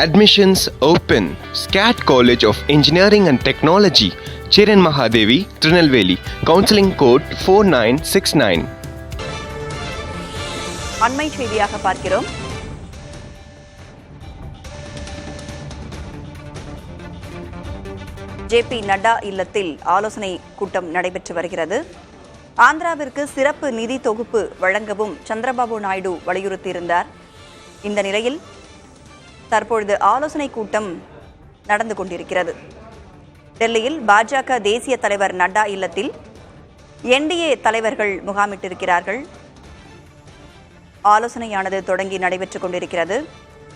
Admissions open. SCAT College of Engineering and Technology, Chiran Mahadevi, Trinelveli. Counseling code 4969. அண்மை செய்தியாக பார்க்கிறோம். JP Nadda இல்லத்தில் ஆலோசனை கூட்டம் நடைபெற்று வருகிறது. ஆந்திராவிற்கு சிறப்பு நிதி தொகுப்பு வழங்கவும் சந்திரபாபு நாயுடு வலியுறுத்தியிருந்தார். இந்த நிலையில் தற்பொழுது ஆலோசனை கூட்டம் நடந்து கொண்டிருக்கிறது. டெல்லியில் பாஜக தேசிய தலைவர் நட்டா இல்லத்தில் என்டிஏ தலைவர்கள் முகாமிட்டிருக்கிறார்கள். ஆலோசனையானது தொடங்கி நடைபெற்றுக் கொண்டிருக்கிறது.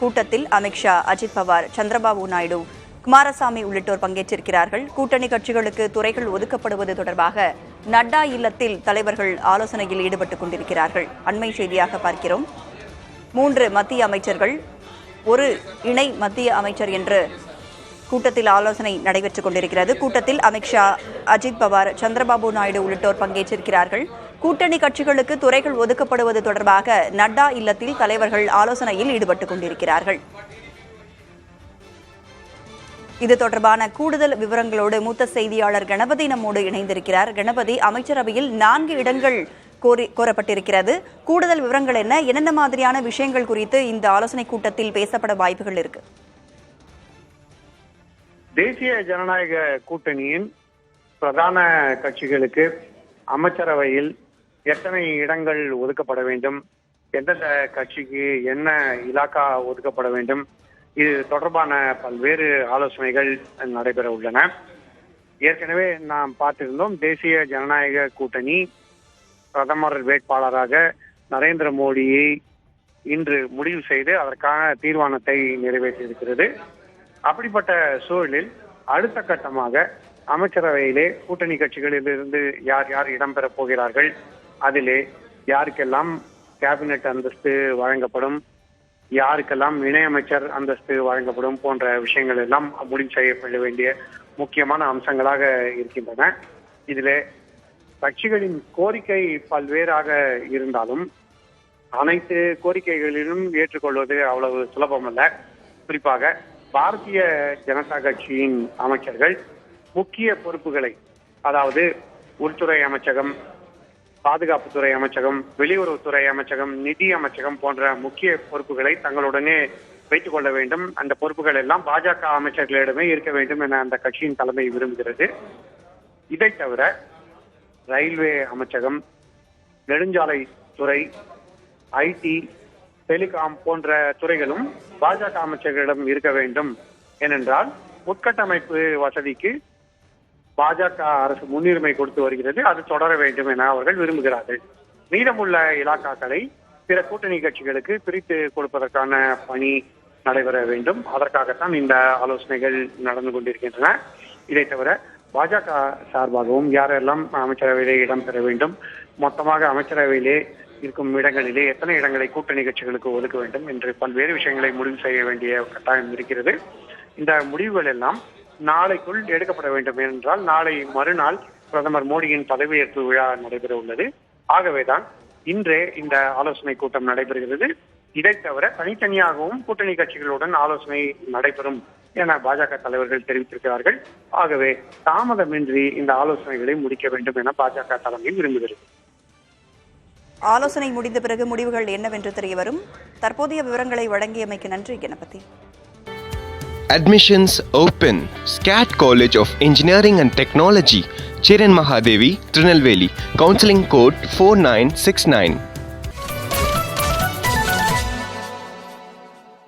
கூட்டத்தில் அமித்ஷா, அஜித் பவார், சந்திரபாபு நாயுடு, குமாரசாமி உள்ளிட்டோர் பங்கேற்றிருக்கிறார்கள். கூட்டணி கட்சிகளுக்கு துறைகள் ஒதுக்கப்படுவது தொடர்பாக நட்டா இல்லத்தில் தலைவர்கள் ஆலோசனையில் ஈடுபட்டுக் கொண்டிருக்கிறார்கள். அண்மை செய்தியாக பார்க்கிறோம். 3 மத்திய அமைச்சர்கள், 1 இணை மத்திய அமைச்சர் என்று கூட்டத்தில் ஆலோசனை நடைபெற்றுக் கொண்டிருக்கிறது. கூட்டத்தில் அமித்ஷா, அஜித் பவார், சந்திரபாபு நாயுடு உள்ளிட்டோர் பங்கேற்றிருக்கிறார்கள். கூட்டணி கட்சிகளுக்கு துறைகள் ஒதுக்கப்படுவது தொடர்பாக நட்டா இல்லத்தில் தலைவர்கள் ஆலோசனையில் ஈடுபட்டுக் கொண்டிருக்கிறார்கள். இது தொடர்பான கூடுதல் விவரங்களோடு மூத்த செய்தியாளர் கணபதி நம்மோடு இணைந்திருக்கிறார். கணபதி, அமைச்சரவையில் 4 இடங்கள் கோரப்பட்டிருக்கிறது. கூடுதல் விவரங்கள் என்ன? என்னென்ன மாதிரியான விஷயங்கள் குறித்து இந்த ஆலோசனை கூட்டத்தில் பேசப்பட வாய்ப்புகள் இருக்கு? தேசிய ஜனநாயக கூட்டணியின் பிரதான கட்சிகளுக்கு அமைச்சரவையில் எத்தனை இடங்கள் ஒதுக்கப்பட வேண்டும், எந்தெந்த கட்சிக்கு என்ன இலாக்கா ஒதுக்கப்பட வேண்டும், இது தொடர்பான பல்வேறு ஆலோசனைகள் நடைபெற உள்ளன. ஏற்கனவே நாம் பார்த்திருந்தோம், தேசிய ஜனநாயக கூட்டணி பிரதமர் வேட்பாளராக நரேந்திர மோடியை இன்று முடிவு செய்து அதற்கான தீர்மானத்தை நிறைவேற்றியிருக்கிறது. அப்படிப்பட்ட சூழலில் அடுத்த கட்டமாக அமைச்சரவையிலே கூட்டணி கட்சிகளிலிருந்து யார் யார் இடம்பெறப் போகிறார்கள், அதிலே யாருக்கெல்லாம் கேபினெட் அந்தஸ்து வழங்கப்படும், யாருக்கெல்லாம் இணையமைச்சர் அந்தஸ்து வழங்கப்படும் போன்ற விஷயங்கள் எல்லாம் முடிவு செய்யப்பட வேண்டிய முக்கியமான அம்சங்களாக இருக்கின்றன. இதிலே கட்சிகளின் கோரிக்கை பல்வேறாக இருந்தாலும் அனைத்து கோரிக்கைகளிலும் ஏற்றுக்கொள்வது அவ்வளவு சுலபமல்ல. குறிப்பாக பாரதிய ஜனதா கட்சியின் அமைச்சர்கள் முக்கிய பொறுப்புகளை, அதாவது உள்துறை அமைச்சகம், பாதுகாப்புத்துறை அமைச்சகம், வெளியுறவுத்துறை அமைச்சகம், நிதி அமைச்சகம் போன்ற முக்கிய பொறுப்புகளை தங்களுடனே வைத்துக் கொள்ள வேண்டும். அந்த பொறுப்புகள் எல்லாம் பாஜக அமைச்சர்களிடமே இருக்க வேண்டும் என அந்த கட்சியின் தலைமை விரும்புகிறது. இதை தவிர ரயில்வே அமைச்சகம், நெடுஞ்சாலை துறை, ஐடி, டெலிகாம் போன்ற துறைகளும் பாஜக அமைச்சர்களிடம் இருக்க வேண்டும். ஏனென்றால் உட்கட்டமைப்பு வசதிக்கு பாஜக அரசு முன்னுரிமை கொடுத்து வருகிறது, அது தொடர வேண்டும் என அவர்கள் விரும்புகிறார்கள். மீதமுள்ள இலாக்காக்களை பிற கூட்டணி கட்சிகளுக்கு பிரித்து கொடுப்பதற்கான பணி நடைபெற வேண்டும். அதற்காகத்தான் இந்த ஆலோசனைகள் நடந்து கொண்டிருக்கின்றன. இதை தவிர பாஜக சார்பாகவும் யாரெல்லாம் அமைச்சரவையிலே இடம்பெற வேண்டும், மொத்தமாக அமைச்சரவையிலே இருக்கும் இடங்களிலே எத்தனை இடங்களை கூட்டணி கட்சிகளுக்கு ஒதுக்க வேண்டும் என்று பல்வேறு விஷயங்களை முடிவு செய்ய வேண்டிய கட்டாயம் இருக்கிறது. இந்த முடிவுகள் எல்லாம் நாளைக்குள் எடுக்கப்பட வேண்டும். என்றால் நாளை மறுநாள் பிரதமர் மோடியின் பதவியேற்பு விழா நடைபெற உள்ளது. ஆகவேதான் இன்றே இந்த ஆலோசனை கூட்டம் நடைபெறுகிறது. இதை தவிர தனித்தனியாகவும் கூட்டணி கட்சிகளுடன் ஆலோசனை நடைபெறும் என பாஜக தலைவர்கள் தெரிவித்திருக்கிறார்கள். ஆகவே தாமதமின்றி இந்த ஆலோசனைகளை முடிக்க வேண்டும் என பாஜக தலைமை விரும்புகிறது. ஆலோசனை முடிந்த பிறகு முடிவுகள் என்னவென்று தெரிய வரும். தற்போதைய விவரங்களை வழங்கியமைக்கு நன்றி Ganapathi. Admissions open. SCAT College of Engineering and Technology, Chiran Mahadevi, Trinelveli. Counseling code 4969.